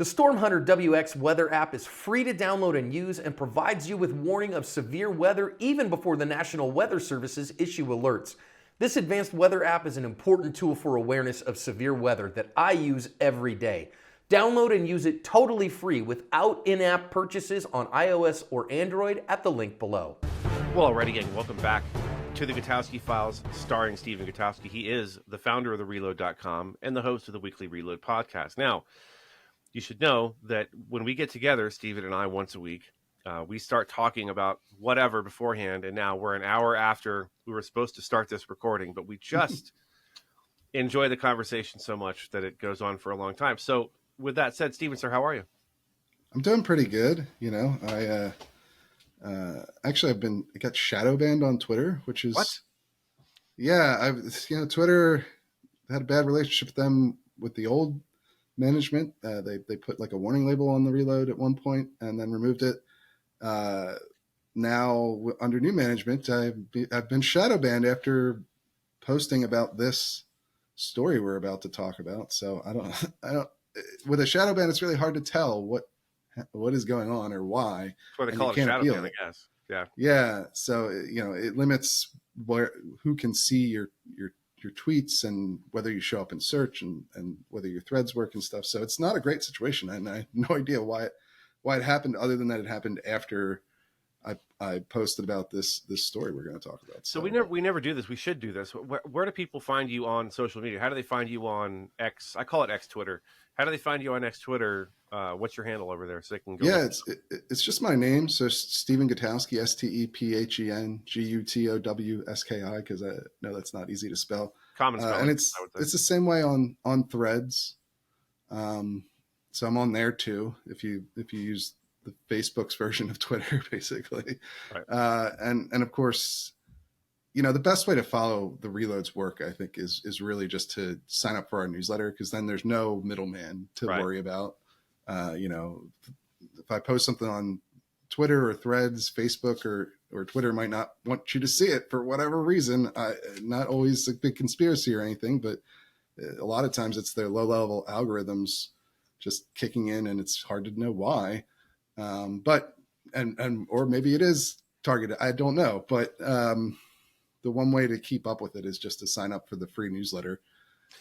The Storm Hunter WX weather app is free to download and use and provides you with warning of severe weather even before the National Weather Services issue alerts. This advanced weather app is an important tool for awareness of severe weather that I use every day. Download and use it totally free without in-app purchases on iOS or Android at the link below. Well, alrighty, gang, welcome back to the Gutowski Files, starring Stephen Gutowski. He is the founder of TheReload.com and the host of the Weekly Reload podcast. Now, you should know that when we get together, Stephen and I, once a week, we start talking about whatever beforehand, and now we're an hour after we were supposed to start this recording, but we just enjoy the conversation so much that it goes on for a long time. So with that said, Stephen, sir, how are you? I'm doing pretty good. You know, I got shadow banned on Twitter, which is what? Yeah, Twitter had a bad relationship with them with the old management. They put like a warning label on the Reload at one point and then removed it. Now under new management, I've been shadow banned after posting about this story we're about to talk about. So I don't. With a shadow ban, it's really hard to tell what is going on or why. That's why they call it a shadow ban, I guess. Yeah. Yeah. So it limits who can see your tweets and whether you show up in search and whether your threads work and stuff. So it's not a great situation. And I have no idea why it happened, other than that it happened after I posted about this story we're going to talk about. So we never do this. We should do this. Where do people find you on social media? How do they find you on X? I call it X Twitter. How do they find you on X Twitter? What's your handle over there so they can go? Yeah, it's just my name. So Stephen Gutowski, StephenGutowski, because I know that's not easy to spell. Common spelling. And it's the same way on Threads. So I'm on there too. If you use the Facebook's version of Twitter, basically. Right. And of course, the best way to follow the Reload's work, I think, is really just to sign up for our newsletter, because then there's no middleman to worry about. If I post something on Twitter or Threads, Facebook or Twitter might not want you to see it for whatever reason. Not always a big conspiracy or anything, but a lot of times it's their low-level algorithms just kicking in, and it's hard to know why. Or maybe it is targeted. I don't know, but the one way to keep up with it is just to sign up for the free newsletter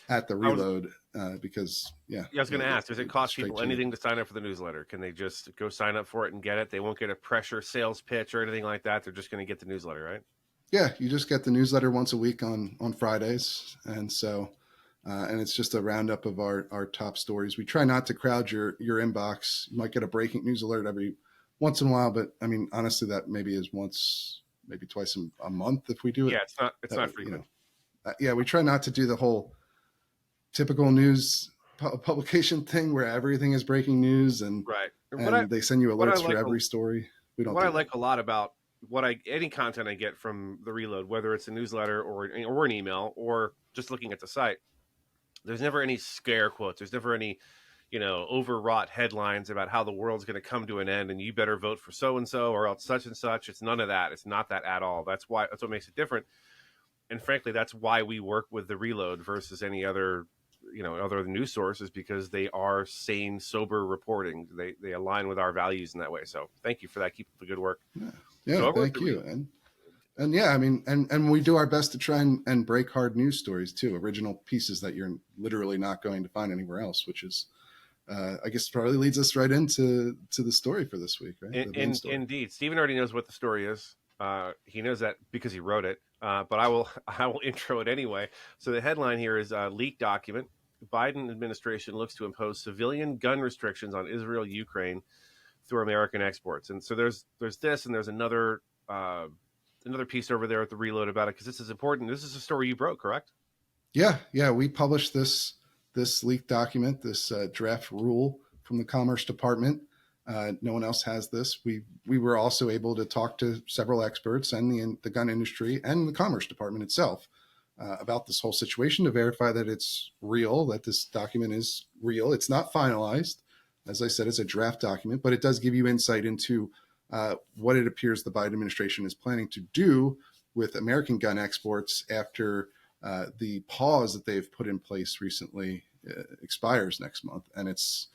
at the Reload, because I was going to ask, does it cost people anything to sign up for the newsletter? Can they just go sign up for it and get it? They won't get a pressure sales pitch or anything like that. They're just going to get the newsletter, right? Yeah, you just get the newsletter once a week on Fridays, and so and it's just a roundup of our top stories. We try not to crowd your inbox. You might get a breaking news alert every once in a while, but I mean, honestly, that maybe is once, maybe twice a month if we do it. Yeah, it's not frequent. We try not to do the whole typical news publication thing where everything is breaking news and they send you alerts for every story. We don't. What I like a lot about any content I get from the Reload, whether it's a newsletter or an email or just looking at the site, there's never any scare quotes. There's never any, overwrought headlines about how the world's going to come to an end and you better vote for so-and-so or else such and such. It's none of that. It's not that at all. That's what makes it different. And frankly, that's why we work with the Reload versus any other, other news sources, because they are sane, sober reporting. They align with our values in that way. So thank you for that. Keep up the good work. Yeah, so thank you. And yeah, I mean, and we do our best to try and break hard news stories too, original pieces that you're literally not going to find anywhere else, which is, I guess, probably leads us right into the story for this week, right? Indeed. Stephen already knows what the story is. He knows that because he wrote it, but I will intro it anyway. So the headline here is leaked document. Biden administration looks to impose civilian gun restrictions on Israel, Ukraine through American exports. And so there's this, and there's another piece over there at the Reload about it, because this is important. This is a story you broke, correct? Yeah. We published this leaked document, this draft rule from the Commerce Department. No one else has this. We were also able to talk to several experts and the gun industry and the Commerce Department itself about this whole situation to verify that it's real, that this document is real. It's not finalized. As I said, it's a draft document, but it does give you insight into what it appears the Biden administration is planning to do with American gun exports after the pause that they've put in place recently expires next month. And it's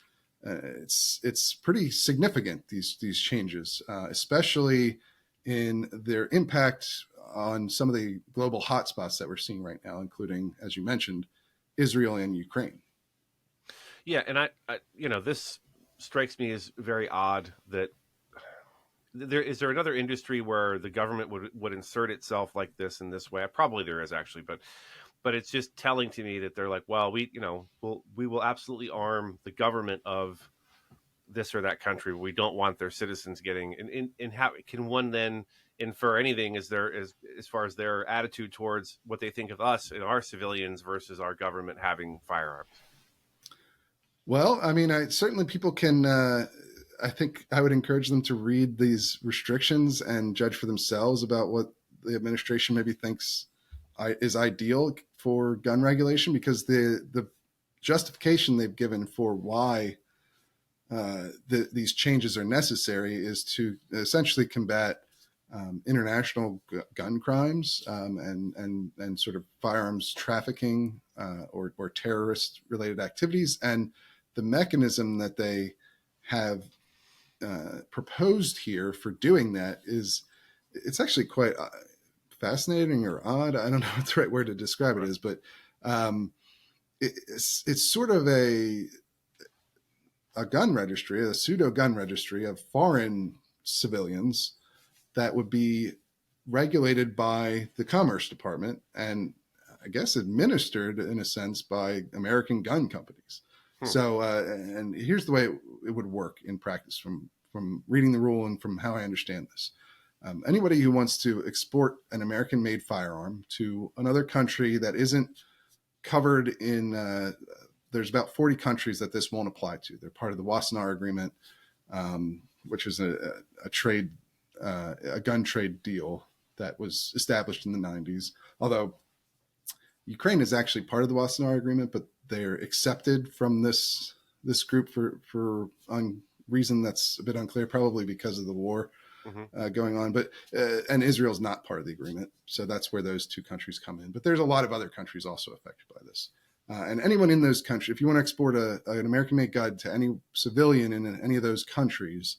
it's pretty significant, these changes, especially in their impact on some of the global hotspots that we're seeing right now, including, as you mentioned, Israel and Ukraine. Yeah, and this strikes me as very odd that there another industry where the government would insert itself like this in this way. Probably there is actually, but it's just telling to me that they're like, well, we will absolutely arm the government of this or that country. We don't want their citizens getting. And how can one then infer anything as far as their attitude towards what they think of us and our civilians versus our government having firearms? Well, I mean, certainly people can. I think I would encourage them to read these restrictions and judge for themselves about what the administration maybe thinks is ideal for gun regulation, because the justification they've given for why these changes are necessary is to essentially combat international gun crimes and sort of firearms trafficking or terrorist related activities. And the mechanism that they have proposed here for doing that it's actually quite fascinating or odd. I don't know what the right word to describe it is, but it's sort of a gun registry, a pseudo gun registry of foreign civilians that would be regulated by the Commerce Department and I guess administered in a sense by American gun companies. So, and here's the way it would work in practice from reading the rule and from how I understand this. Anybody who wants to export an American-made firearm to another country that isn't covered in, there's about 40 countries that this won't apply to. They're part of the Wassenaar Agreement, which is a gun trade deal that was established in the 90s. Although Ukraine is actually part of the Wassenaar Agreement, but they're accepted from this group for reason that's a bit unclear, probably because of the war going on. But and Israel's not part of the agreement, so that's where those two countries come in. But there's a lot of other countries also affected by this. And anyone in those countries, if you want to export an American-made gun to any civilian in any of those countries,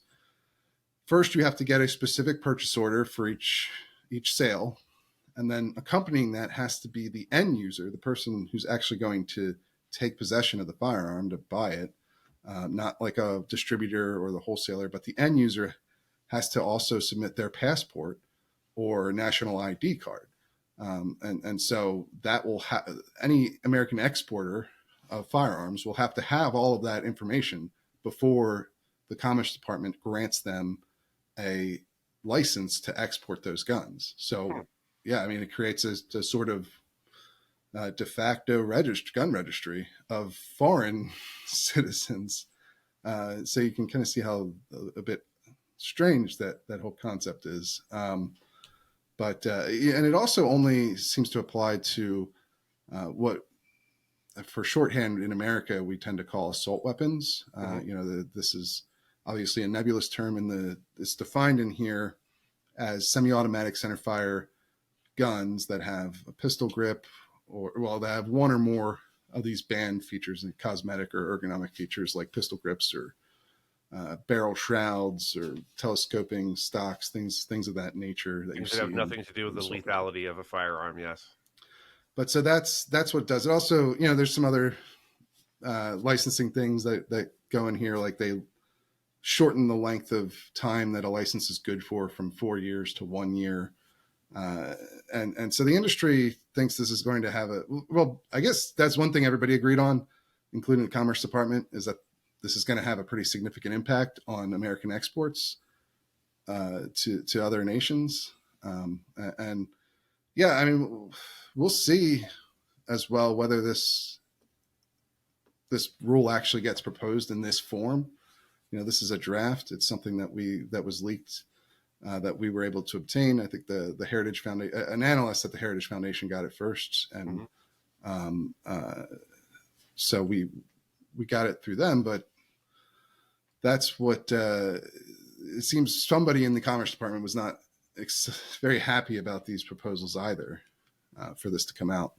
first you have to get a specific purchase order for each sale. And then accompanying that has to be the end user, the person who's actually going to take possession of the firearm to buy it, not like a distributor or the wholesaler, but the end user has to also submit their passport or national ID card. And so that will any American exporter of firearms will have to have all of that information before the Commerce Department grants them a license to export those guns. So, yeah, I mean, it creates a sort of de facto gun registry of foreign citizens. So you can kind of see how a bit strange that whole concept is. But and it also only seems to apply to what, for shorthand in America, we tend to call assault weapons. This is obviously a nebulous term, and it's defined in here as semi-automatic centerfire guns that have a pistol grip, or they have one or more of these banned features and cosmetic or ergonomic features like pistol grips or barrel shrouds or telescoping stocks, things of that nature that Things that have nothing to do with the lethality of a firearm. Yes. But so that's what it does. It also, there's some other licensing things that go in here, like they shorten the length of time that a license is good for from 4 years to 1 year. And so the industry thinks this is going to have I guess that's one thing everybody agreed on, including the Commerce Department, is that this is going to have a pretty significant impact on American exports to other nations. And yeah, I mean, we'll see as well whether this rule actually gets proposed in this form. This is a draft. It's something that was leaked, that we were able to obtain. I think the Heritage Foundation, an analyst at the Heritage Foundation, got it first, and so we got it through them. But that's what it seems. Somebody in the Commerce Department was not very happy about these proposals either, for this to come out.